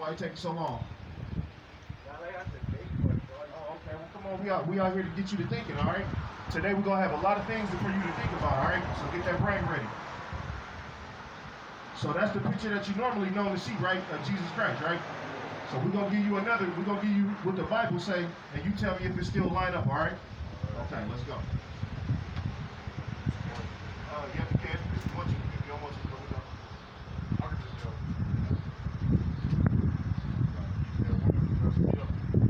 Why you taking so long? Oh, okay. Well, come on. We out here to get you to thinking, all right? Today we're going to have a lot of things for you to think about, all right? So get that brain ready. So that's the picture that you normally know to see, right? Of Jesus Christ, right? So we're going to give you another, we're going to give you what the Bible say, and you tell me if it still line up, all right? Okay, let's go. Yeah, you can. If you want to, if you don't want to, go. I can just go.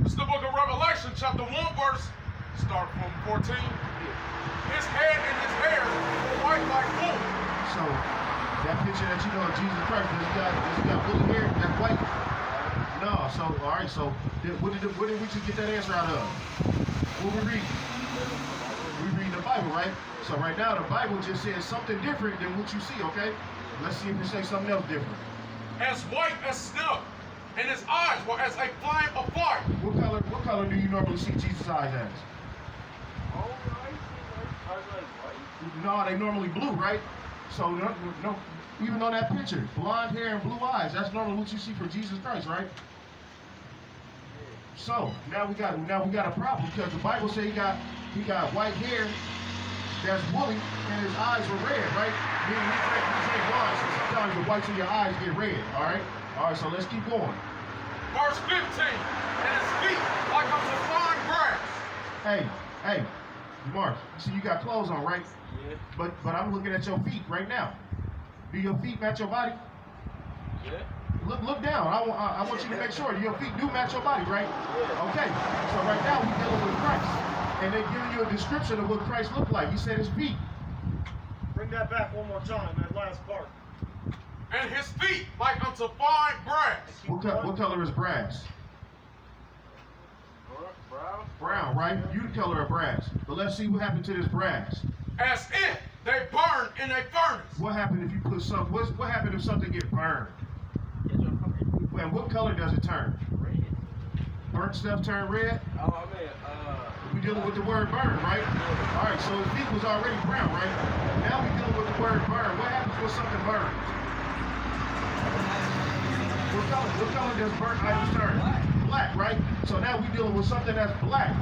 It's the book of Revelation, chapter 1, verse, start from 14. His head and his hair were white like wool. So, that picture that you know of Jesus Christ, does he got woolly hair? That's white? No, so, all right, so, what did we just get that answer out of? What we read? We read the Bible, right? So right now, the Bible just says something different than what you see, okay? Let's see if it says something else different. As white as snow, and his eyes were as a flame of fire. What color do you normally see Jesus' eyes as? No, they normally blue, right? So no, even on that picture, blonde hair and blue eyes, that's normally what you see for Jesus Christ, right? So now we got a problem because the Bible says he got white hair that's woolly and his eyes were red, right? Meaning he's ain't blind, so sometimes the whites of your eyes get red, all right? All right, so let's keep going. Verse 15, and his feet like unto fine grass. Hey, Mark, see you got clothes on, right? Yeah. But I'm looking at your feet right now. Do your feet match your body? Yeah. Look down. I want you to make sure your feet do match your body, right? Yeah. Okay. So right now we're dealing with Christ. And they're giving you a description of what Christ looked like. He said his feet. Bring that back one more time, that last part. And his feet like unto fine brass. What color is brass? Brown. Brown, right? You the color of brass. But let's see what happened to this brass. As if they burn in a furnace. What happened if you put some? What happened if something get burned? And what color does it turn? Red. Burnt stuff turn red? Oh, man. We dealing with the word burn, right? All right, so his feet was already brown, right? Now we dealing with the word burn. What happens when something burns? What color does burnt items turn? Black, right? So now we dealing with something that's black.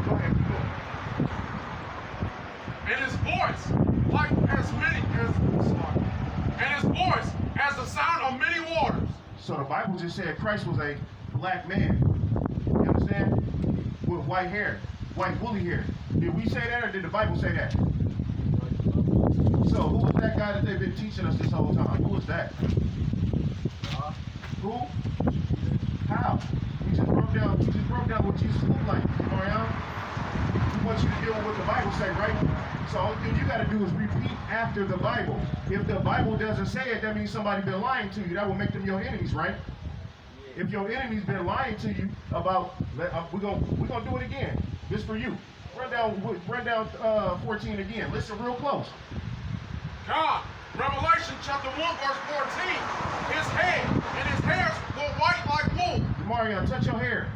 Go ahead, keep going. And his voice like as many and his voice as the sound of many waters. So the Bible just said Christ was a black man. You understand? With white hair, white woolly hair. Did we say that or did the Bible say that? So who was that guy that they've been teaching us this whole time? Who was that? Who? How? We just broke down what Jesus looked like, Marianne. We want you to deal with what the Bible say, right? So all you got to do is repeat after the Bible. If the Bible doesn't say it, that means somebody been lying to you. That will make them your enemies, right? If your enemy's been lying to you about, we're gonna do it again. This for you. Run down 14 again. Listen real close. God, Revelation chapter 1, verse 14. His head and his hairs were white like wool. Mario, touch your hair.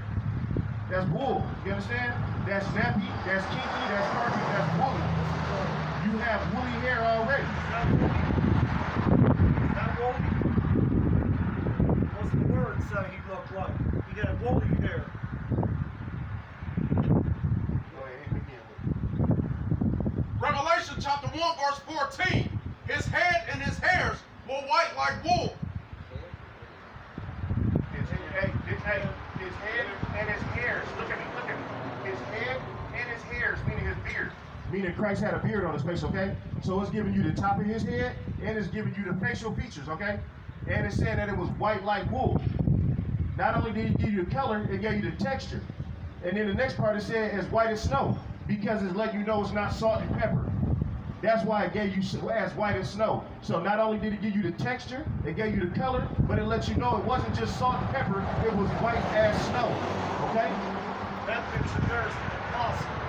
That's wool. You understand? That's nappy, that's kinky, that's carpet, that's woolly. You have woolly hair already. Is that woolly? What's the word say he looked like? He had woolly hair. Go ahead, hit me again with it. Revelation chapter 1, verse 14. His head and his hairs were white like wool. His head and his hairs. Look at me. His head and his hairs, meaning his beard. Meaning Christ had a beard on his face, okay? So it's giving you the top of his head, and it's giving you the facial features, okay? And it said that it was white like wool. Not only did he give you the color, it gave you the texture. And then the next part it said as white as snow, because it's letting you know it's not salt and pepper. That's why it gave you as white as snow. So not only did it give you the texture, it gave you the color, but it lets you know it wasn't just salt and pepper, it was white as snow. Okay? That picture there is impossible.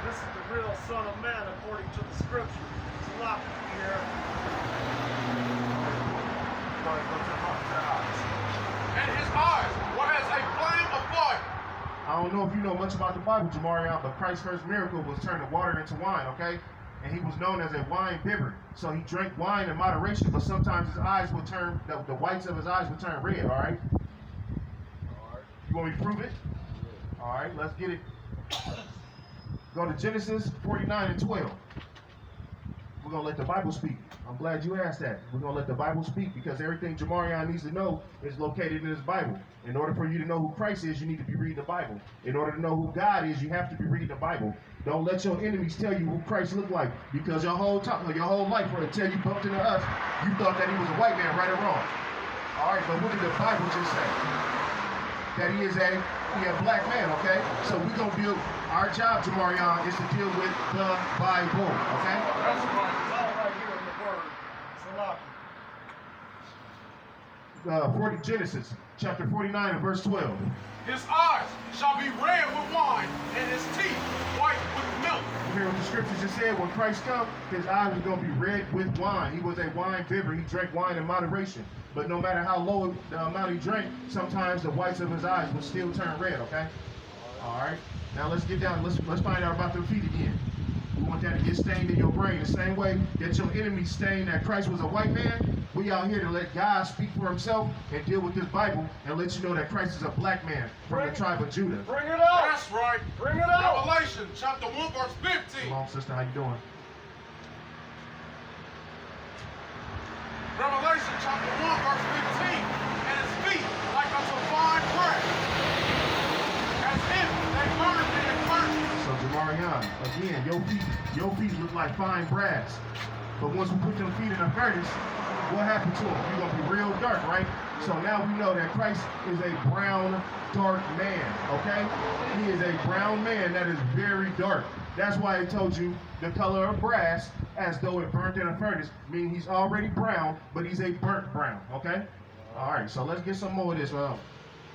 This is the real Son of Man according to the scripture. It's a lot here. And his eyes were as a flame of fire. I don't know if you know much about the Bible, Jamarion, but Christ's first miracle was turning water into wine, okay? and he was known as a wine bibber. So he drank wine in moderation, but sometimes his eyes would turn, the whites of his eyes would turn red, all right? You want me to prove it? All right, let's get it. Go to Genesis 49 and 12. We're going to let the Bible speak. I'm glad you asked that. We're going to let the Bible speak because everything Jamarion needs to know is located in his Bible. In order for you to know who Christ is, you need to be reading the Bible. In order to know who God is, you have to be reading the Bible. Don't let your enemies tell you who Christ looked like because your whole life, until you bumped into us, you thought that he was a white man, right or wrong. All right, but what did the Bible just say? That he is a black man, okay? So we're going to deal, our job, Jamarion, is to deal with the Bible, okay? That's right. It's all right here in the word. Salaki. Genesis chapter 49 and verse 12. His eyes shall be red with wine, and his teeth white with milk. You hear what the scriptures just said? When Christ comes, his eyes was going to be red with wine. He was a wine bibber. He drank wine in moderation. But no matter how low the amount he drank, sometimes the whites of his eyes would still turn red, okay? All right. Now let's get down. Let's find out about their feet again. We want that to get stained in your brain. The same way that your enemy stained that Christ was a white man, we out here to let God speak for himself and deal with this Bible and let you know that Christ is a black man from the tribe of Judah. Bring it out. That's right. Bring it out. Revelation chapter 1 verse 15. Come on, sister, how you doing? Revelation chapter 1 verse 15. And his feet like unto fine brass, as if they burned in a furnace. So Jamarion, again, your feet look like fine brass. But once we put them feet in a furnace, what happened to them? You're gonna be real dark, right? So now we know that Christ is a brown, dark man, okay? He is a brown man that is very dark. That's why I told you the color of brass, as though it burnt in a furnace, meaning he's already brown, but he's a burnt brown, okay? All right, so let's get some more of this.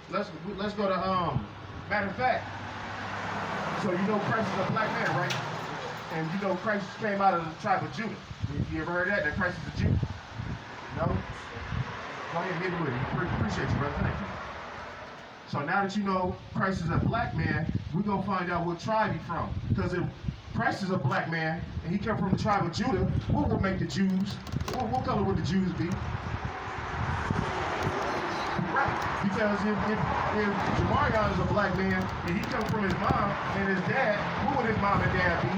Let's go to, matter of fact, so you know Christ is a black man, right? And you know Christ came out of the tribe of Judah. You ever heard that Christ is a Jew? No? Go ahead and hit with it. Appreciate you, brother. Thank you. So now that you know Christ is a black man, we're going to find out what tribe he's from. Because if Christ is a black man and he come from the tribe of Judah, what would make the Jews? What color would the Jews be? Right. Because if Jamarion is a black man and he comes from his mom and his dad, who would his mom and dad be?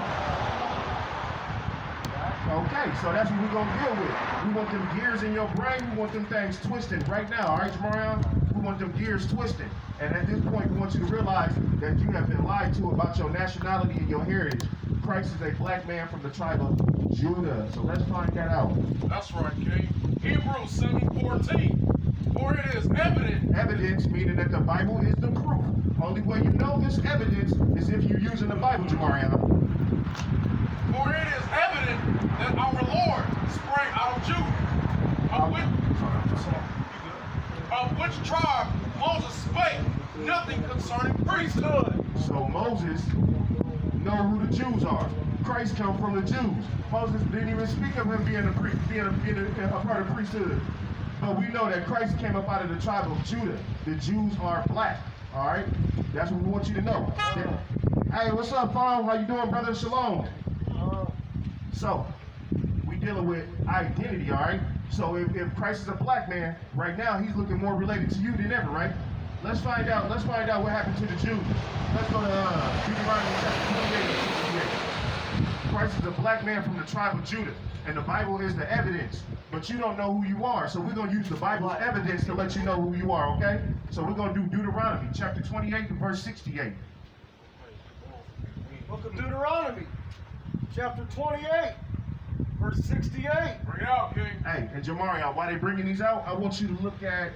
Okay, so that's what we're going to deal with. We want them gears in your brain. We want them things twisted right now. All right, Jamarion? We want them gears twisted. And at this point, we want you to realize that you have been lied to about your nationality and your heritage. Christ is a black man from the tribe of Judah. So let's find that out. That's right, King. Hebrews 7:14. For it is evident. Evidence, meaning that the Bible is the proof. Only way you know this evidence is if you're using the Bible, Jamarion. For it is evident that our Lord sprang out of Judah, of which tribe Moses spake nothing concerning priesthood. So Moses know who the Jews are. Christ come from the Jews. Moses didn't even speak of him being a part of priesthood. But we know that Christ came up out of the tribe of Judah. The Jews are black. All right? That's what we want you to know. Hey, what's up, Paul? How you doing, brother? Shalom. So, we dealing with identity, all right? So if Christ is a black man, right now he's looking more related to you than ever, right? Let's find out what happened to the Jews. Let's go to Deuteronomy chapter 28. Christ is a black man from the tribe of Judah, and the Bible is the evidence. But you don't know who you are, so we're going to use the Bible's evidence to let you know who you are, okay? So we're going to do Deuteronomy chapter 28 and verse 68. Book of Deuteronomy, chapter 28, verse 68. Bring it out, King. Hey, and Jamarion, while they bringing these out, I want you to look at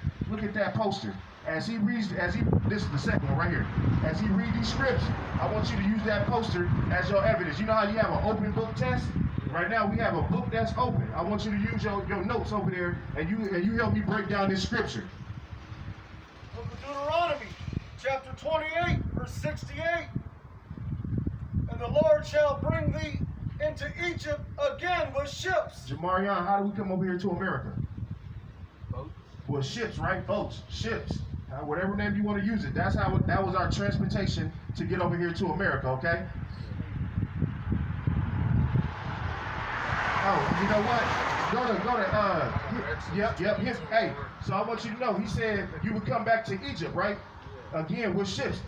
that poster. This is the second one right here. As he read these scripts, I want you to use that poster as your evidence. You know how you have an open book test? Right now we have a book that's open. I want you to use your notes over there, and you help me break down this scripture. Book of Deuteronomy, chapter 28, verse 68. And the Lord shall bring thee into Egypt again with ships. Jamarion, how do we come over here to America? Boats. Well, ships, right? Boats, ships. Whatever name you want to use it. That was our transportation to get over here to America, okay? Oh, you know what? Yep. Hey, so I want you to know, he said you would come back to Egypt, right? Again, with ships.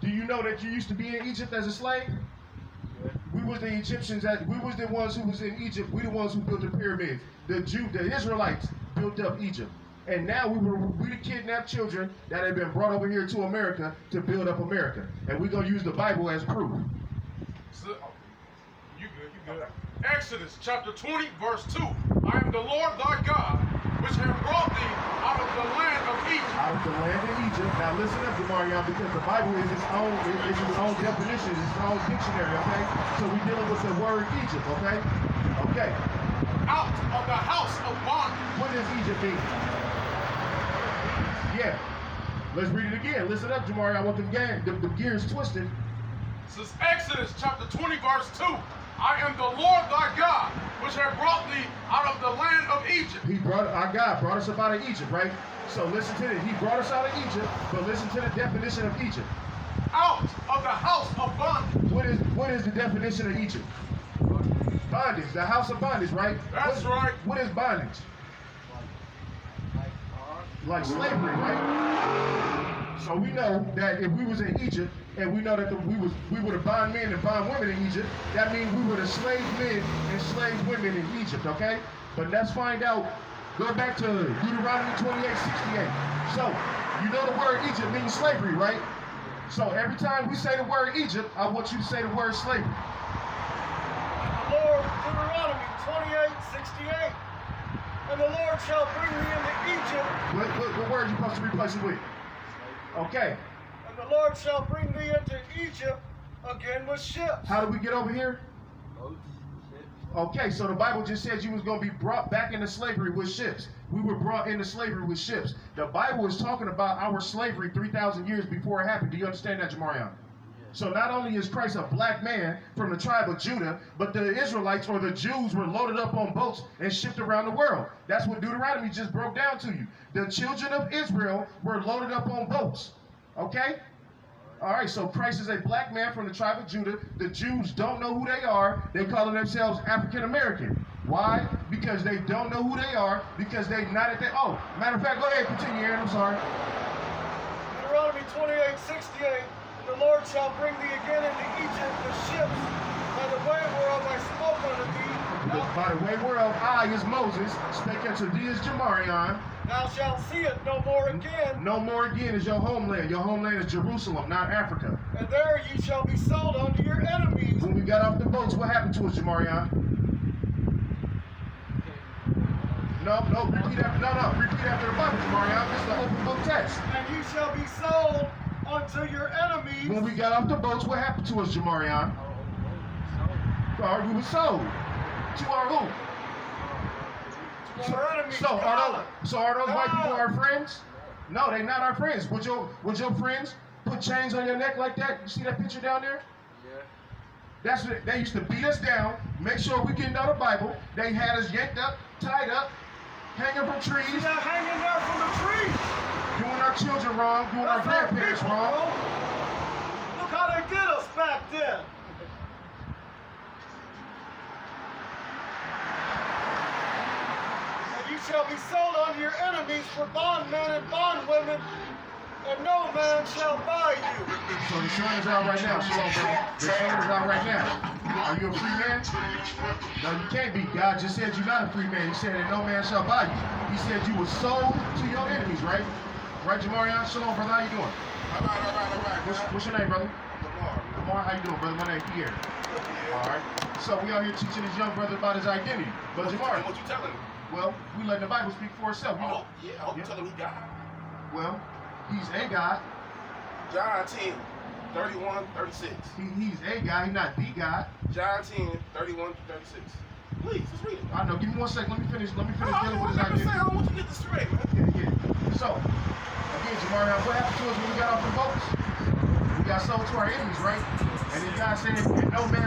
Do you know that you used to be in Egypt as a slave? We was the Egyptians, we was the ones who was in Egypt. We the ones who built the pyramids. The Israelites built up Egypt. And now we the kidnapped children that have been brought over here to America to build up America. And we're going to use the Bible as proof. So, you good. Exodus chapter 20, verse 2. I am the Lord thy God, which have brought thee out of the land of Egypt. Out of the land of Egypt. Now listen up, Jamarion, because the Bible is its own definition, its own dictionary, okay? So we're dealing with the word Egypt, okay? Okay. Out of the house of bondage. What does Egypt mean? Yeah. Let's read it again. Listen up, Jamari. I want the gears twisted. This is Exodus chapter 20, verse 2. I am the Lord thy God, which have brought thee out of the land of Egypt. Our God brought us up out of Egypt, right? So listen to this. He brought us out of Egypt, but listen to the definition of Egypt. Out of the house of bondage. What is the definition of Egypt? Bondage, the house of bondage, right? That's right. What is bondage? Like slavery, right? So we know that if we was in Egypt, and we know that we were the bond men and bond women in Egypt, that means we were the slave men and slave women in Egypt, okay? But let's find out. Go back to Deuteronomy 28:68. So, you know the word Egypt means slavery, right? So every time we say the word Egypt, I want you to say the word slavery. Lord, Deuteronomy 28:68. And the Lord shall bring me into Egypt. What word are you supposed to replace it with? Okay. And the Lord shall bring thee into Egypt again with ships. How do we get over here? Okay, so the Bible just says you was going to be brought back into slavery with ships. We were brought into slavery with ships. The Bible is talking about our slavery 3,000 years before it happened. Do you understand that, Jamarion? So not only is Christ a black man from the tribe of Judah, but the Israelites or the Jews were loaded up on boats and shipped around the world. That's what Deuteronomy just broke down to you. The children of Israel were loaded up on boats. Okay? All right, so Christ is a black man from the tribe of Judah. The Jews don't know who they are. They call themselves African American. Why? Because they don't know who they are, because they not at that. Oh, matter of fact, go ahead, continue, Aaron. I'm sorry. Deuteronomy 28:68. The Lord shall bring thee again into Egypt with ships, by the way whereof I spoke unto thee. By the way whereof I, as Moses, spake unto thee as Jamarion. Thou shalt see it no more again. No more again is your homeland. Your homeland is Jerusalem, not Africa. And there ye shall be sold unto your enemies. When we got off the boats, what happened to us, Jamarion? No, repeat after the Bible, Jamarion. This is the open book text. And ye shall be sold unto your enemies. When we got off the boats, what happened to us, Jamarion? We were sold. To our who? To our enemies. So are those white people our friends? No, they not our friends. Would your friends put chains on your neck like that? You see that picture down there? Yeah. That's what they used to beat us down, make sure we didn't know the Bible. They had us yanked up, tied up, hanging from trees. See that hanging there from the tree? Doing our children wrong, doing our grandparents wrong. Look how they did us back then. And you shall be sold unto your enemies for bondmen and bondwomen, and no man shall buy you. So the sun is out right now. Shalom, brother. The sun is out right now. Are you a free man? No, you can't be. God just said you're not a free man. He said that no man shall buy you. He said you were sold to your enemies, right? Right, Jamarion? Shalom, brother. How you doing? All right. What's your name, brother? Lamar. How you doing, brother? My name's Pierre. All right. So we out here teaching this young brother about his identity. But Jamari, What you telling him? well, we letting the Bible speak for itself. You know. Yeah, I hope you tell him he God. Well, he's a God. John 10, 31, 36. He's a God. He's not the God. John 10, 31 to 36. Please, let's read it. I know. Give me 1 second. Let me finish dealing with his I identity. want you to get this straight, man. Yeah. So, again, Jamarion, what happened to us when we got off the boats? We got sold to our enemies, right? And then God said, and no man